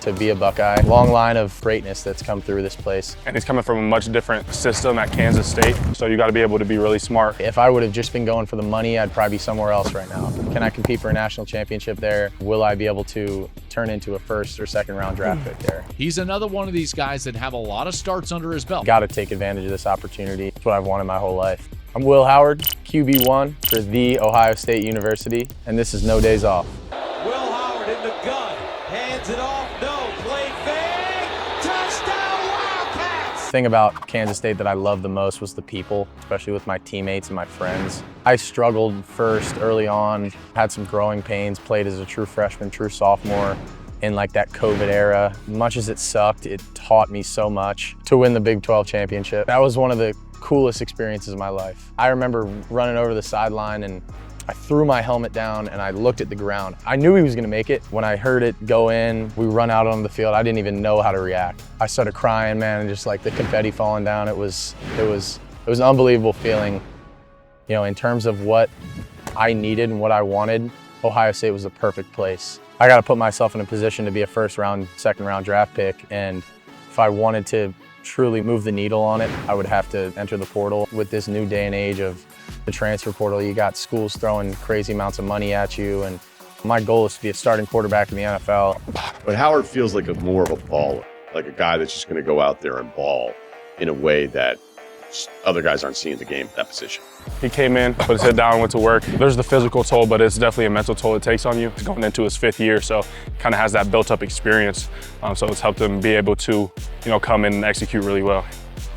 to be a Buckeye. Long line of greatness that's come through this place. And he's coming from a much different system at Kansas State, so you got to be able to be really smart. If I would have just been going for the money, I'd probably be somewhere else right now. Can I compete for a national championship there? Will I be able to turn into a first or second round draft pick there? He's another one of these guys that have a lot of starts under his belt. Got to take advantage of this opportunity. It's what I've wanted my whole life. I'm Will Howard, QB1 for The Ohio State University, and this is No Days Off. Will Howard in the gun, hands it off, no, play fake, touchdown Wildcats! The thing about Kansas State that I loved the most was the people, especially with my teammates and my friends. I struggled first early on, had some growing pains, played as a true freshman, true sophomore in like that COVID era. Much as it sucked, it taught me so much to win the Big 12 championship. That was one of the coolest experiences of my life. I remember running over the sideline and I threw my helmet down and I looked at the ground. I knew he was gonna make it. When I heard it go in, we run out on the field, I didn't even know how to react. I started crying, man, and just like the confetti falling down, it was an unbelievable feeling. You know, in terms of what I needed and what I wanted, Ohio State was the perfect place. I gotta put myself in a position to be a first round, second round draft pick, and if I wanted to truly move the needle on it, I would have to enter the portal. With this new day and age of the transfer portal, you got schools throwing crazy amounts of money at you, and my goal is to be a starting quarterback in the NFL. But Howard feels like more of a baller, like a guy that's just going to go out there and ball in a way that other guys aren't seeing the game at that position. He came in, put his head down, went to work. There's the physical toll, but it's definitely a mental toll it takes on you. He's going into his 5th year, so kind of has that built-up experience. So it's helped him be able to, come in and execute really well.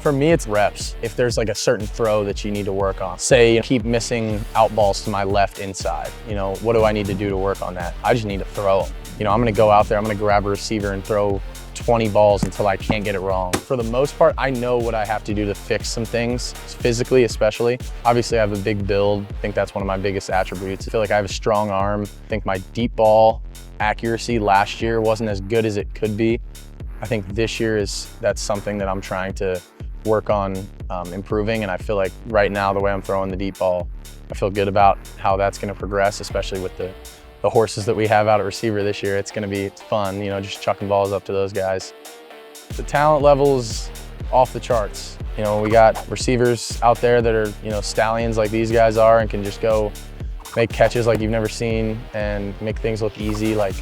For me, it's reps. If there's like a certain throw that you need to work on, say keep missing out balls to my left inside, what do I need to do to work on that? I just need to throw them. I'm gonna go out there, I'm gonna grab a receiver and throw 20 balls until I can't get it wrong. For the most part, I know what I have to do to fix some things, physically especially. Obviously, I have a big build. I think that's one of my biggest attributes. I feel like I have a strong arm. I think my deep ball accuracy last year wasn't as good as it could be. I think this year that's something that I'm trying to work on improving, and I feel like right now, the way I'm throwing the deep ball, I feel good about how that's gonna progress, especially with the horses that we have out at receiver this year. It's fun, just chucking balls up to those guys. The talent level's off the charts. We got receivers out there that are, stallions like these guys are and can just go make catches like you've never seen and make things look easy. Like,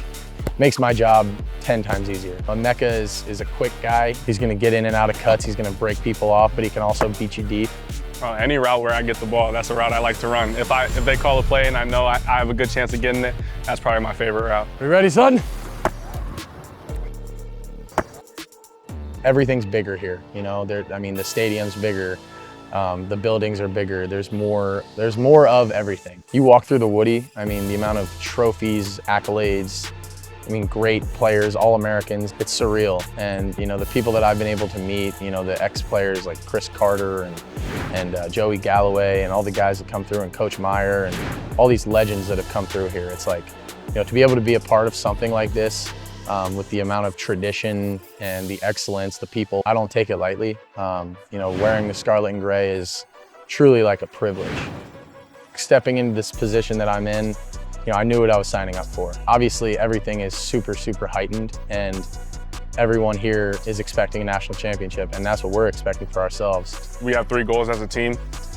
makes my job 10 times easier. Mecca is a quick guy. He's gonna get in and out of cuts. He's gonna break people off, but he can also beat you deep. Any route where I get the ball, that's a route I like to run. If they call a play and I know I have a good chance of getting it, that's probably my favorite route. You ready, son? Everything's bigger here, the stadium's bigger, the buildings are bigger, there's more of everything. You walk through the Woody, the amount of trophies, accolades, great players, All-Americans, it's surreal. And, the people that I've been able to meet, the ex-players like Chris Carter and Joey Galloway and all the guys that come through, and Coach Meyer and all these legends that have come through here. It's like, to be able to be a part of something like this with the amount of tradition and the excellence, the people, I don't take it lightly. Wearing the scarlet and gray is truly like a privilege. Stepping into this position that I'm in, I knew what I was signing up for. Obviously, everything is super, super heightened, and everyone here is expecting a national championship, and that's what we're expecting for ourselves. We have 3 goals as a team.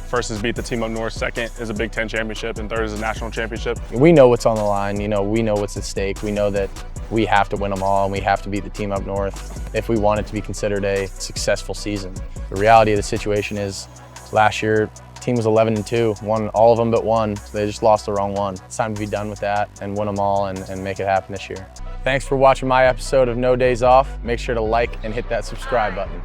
First is beat the team up north. Second is a Big 10 championship, and third is a national championship. We know what's on the line. We know what's at stake. We know that we have to win them all, and we have to beat the team up north if we want it to be considered a successful season. The reality of the situation is, last year, team was 11-2, won all of them but one. They just lost the wrong one. It's time to be done with that and win them all and make it happen this year. Thanks for watching my episode of No Days Off. Make sure to like and hit that subscribe button.